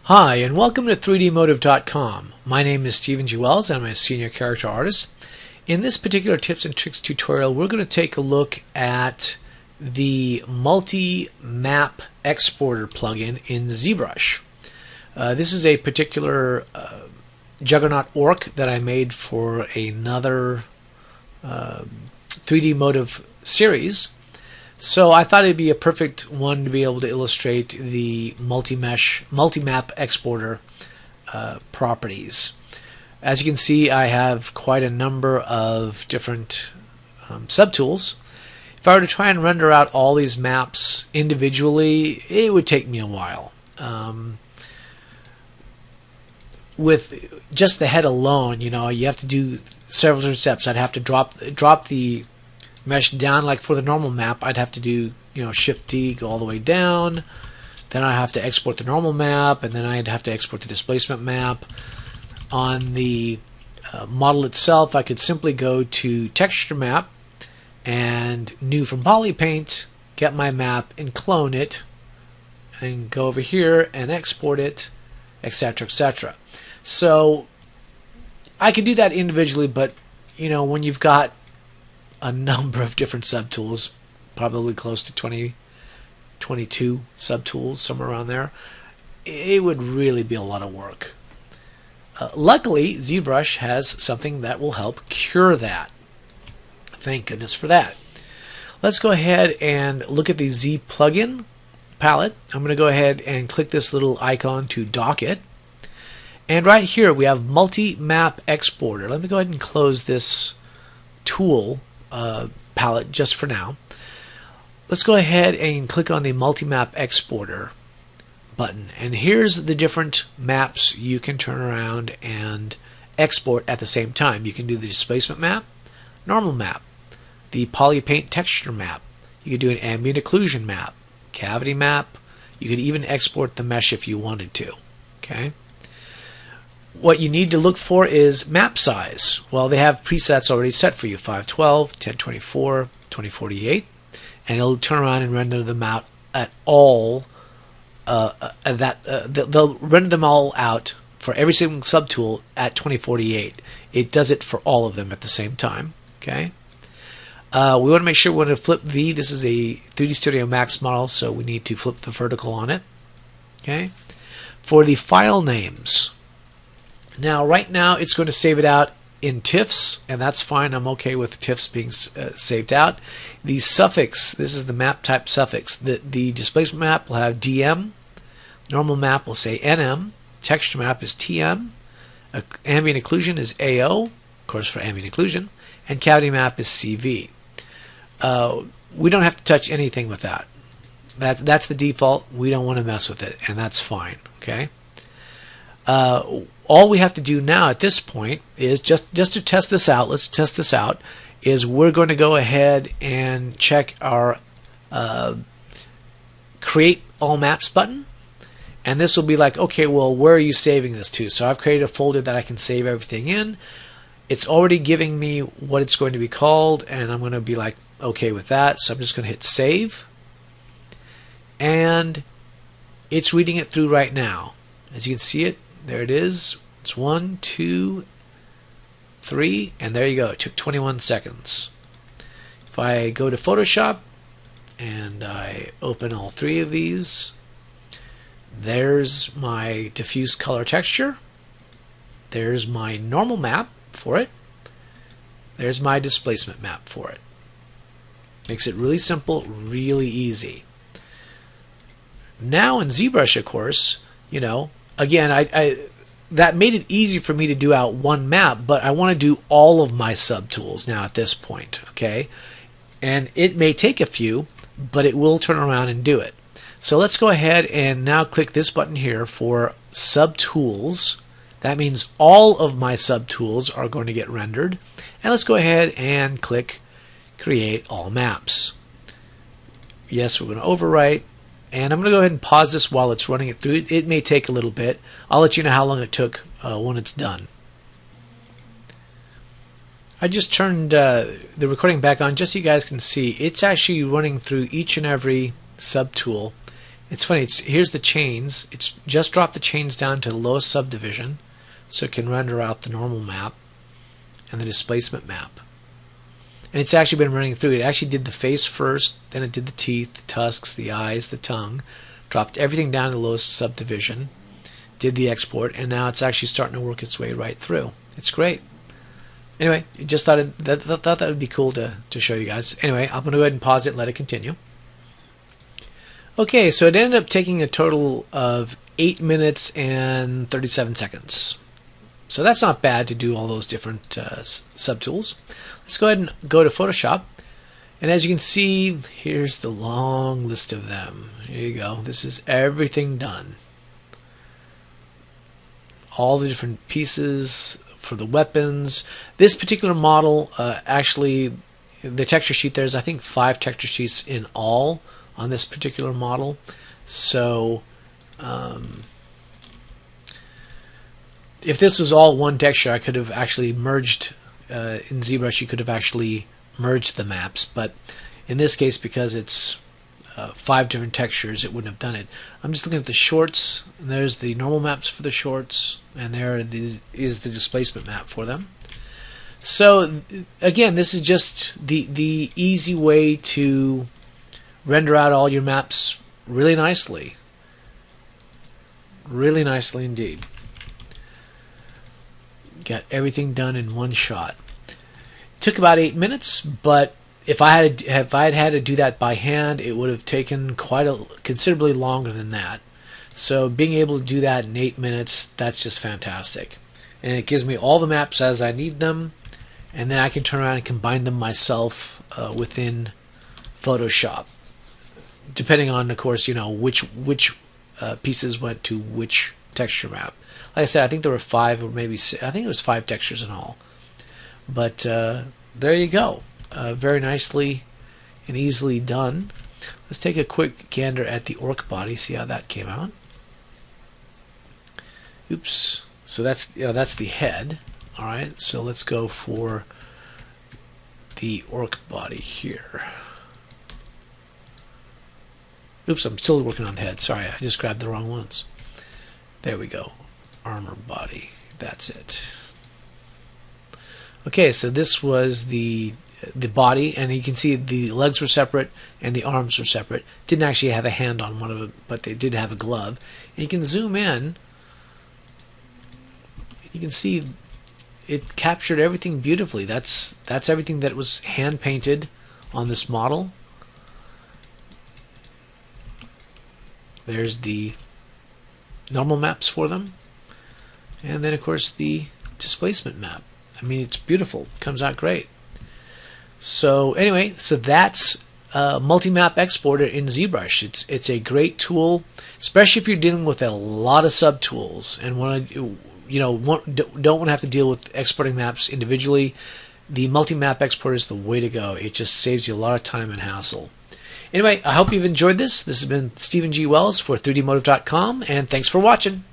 Hi, and welcome to 3dmotive.com. My name is Stephen G. Wells. I'm a senior character artist. In this particular tips and tricks tutorial, we're going to take a look at the multi-map exporter plugin in Zbrush. This is a particular juggernaut orc that I made for another 3dmotive series. So I thought it'd be a perfect one to be able to illustrate the multi-map exporter properties. As you can see, I have quite a number of different subtools. If I were to try and render out all these maps individually, it would take me a while. With just the head alone, you have to do several different steps. I'd have to drop the mesh down. Like for the normal map, I'd have to do Shift D, go all the way down. Then I have to export the normal map, and then I'd have to export the displacement map. On the model itself, I could simply go to Texture Map and New from Polypaint, get my map and clone it, and go over here and export it, etc., etc. So I could do that individually, but when you've got a number of different subtools, probably close to 22 subtools, somewhere around there, it would really be a lot of work. Luckily, Zbrush has something that will help cure that. Thank goodness for that. Let's go ahead and look at the Z plugin palette. I'm going to go ahead and click this little icon to dock it. And right here we have multi-map exporter. Let me go ahead and close this tool palette just for now. Let's go ahead and click on the multi-map exporter button, and here's the different maps you can turn around and export at the same time. You can do the displacement map, normal map, the polypaint texture map. You could do an ambient occlusion map, cavity map. You could even export the mesh if you wanted to. Okay. What you need to look for is map size. Well, they have presets already set for you: 512, 1024, 2048, and it'll turn around and render them out at all. They'll render them all out for every single subtool at 2048. It does it for all of them at the same time. Okay. We want to make sure we want to flip V. This is a 3D Studio Max model, so we need to flip the vertical on it. Okay. For the file names. Now, right now, it's going to save it out in TIFFs, and that's fine. I'm okay with TIFFs being saved out. The suffix, this is the map type suffix. The displacement map will have DM. Normal map will say NM. Texture map is TM. Ambient occlusion is AO, of course, for ambient occlusion. And cavity map is CV. We don't have to touch anything with that. That's the default. We don't want to mess with it, and that's fine. Okay. All we have to do now at this point is just to test this out. Let's test this out. Is we're going to go ahead and check our create all maps button, and this will be like, okay, well, where are you saving this to? So I've created a folder that I can save everything in. It's already giving me what it's going to be called, and I'm going to be like, okay with that. So I'm just going to hit save, and it's reading it through right now. As you can see it, there it is. It's 1, 2, 3, and there you go. It took 21 seconds. If I go to Photoshop and I open all three of these, there's my diffuse color texture. There's my normal map for it. There's my displacement map for it. Makes it really simple, really easy. Now in Zbrush, of course, again, I that made it easy for me to do out one map, but I want to do all of my subtools now at this point, okay? And it may take a few, but it will turn around and do it. So let's go ahead and now click this button here for subtools. That means all of my subtools are going to get rendered. And let's go ahead and click Create All Maps. Yes, we're going to overwrite. And I'm going to go ahead and pause this while it's running it through. It may take a little bit. I'll let you know how long it took when it's done. I just turned the recording back on just so you guys can see. It's actually running through each and every subtool It's funny, here's the chains. It's just dropped the chains down to the lowest subdivision so it can render out the normal map and the displacement map. And it's actually been running through. It actually did the face first, then it did the teeth, the tusks, the eyes, the tongue, dropped everything down to the lowest subdivision, did the export, and now it's actually starting to work its way right through. It's great. Anyway, just thought that would be cool to show you guys. Anyway, I'm going to go ahead and pause it and let it continue. Okay, so it ended up taking a total of 8 minutes and 37 seconds. So that's not bad to do all those different subtools. Let's go ahead and go to Photoshop. And as you can see, here's the long list of them. Here you go. This is everything done. All the different pieces for the weapons. This particular model, actually, the texture sheet, there's I think 5 texture sheets in all on this particular model. So if this was all one texture, I could have actually merged in ZBrush. You could have actually merged the maps, but in this case, because it's 5 different textures, it wouldn't have done it. I'm just looking at the shorts, and there's the normal maps for the shorts, and there is the displacement map for them. So again, this is just the easy way to render out all your maps really nicely. Really nicely indeed. Got everything done in one shot. Took about 8 minutes, but if I had to do that by hand, it would have taken considerably longer than that. So being able to do that in 8 minutes, that's just fantastic. And it gives me all the maps as I need them, and then I can turn around and combine them myself within Photoshop, depending on, of course, you know, which pieces went to which texture map. Like I said, I think there were 5 or maybe 6, I think it was 5 textures in all. But there you go. Very nicely and easily done. Let's take a quick gander at the orc body, see how that came out. Oops. So that's the head. All right. So let's go for the orc body here. Oops, I'm still working on the head. Sorry, I just grabbed the wrong ones. There we go. Armor body. That's it. Okay, so this was the body, and you can see the legs were separate and the arms were separate. Didn't actually have a hand on one of them, but they did have a glove. And you can zoom in. You can see it captured everything beautifully. That's everything that was hand painted on this model. There's the normal maps for them, and then of course the displacement map. I mean, it's beautiful. It comes out great. So anyway, so that's multi-map exporter in ZBrush. It's a great tool, especially if you're dealing with a lot of subtools and don't want to have to deal with exporting maps individually. The multi-map exporter is the way to go. It just saves you a lot of time and hassle. Anyway, I hope you've enjoyed this. This has been Stephen G. Wells for 3dmotive.com, and thanks for watching.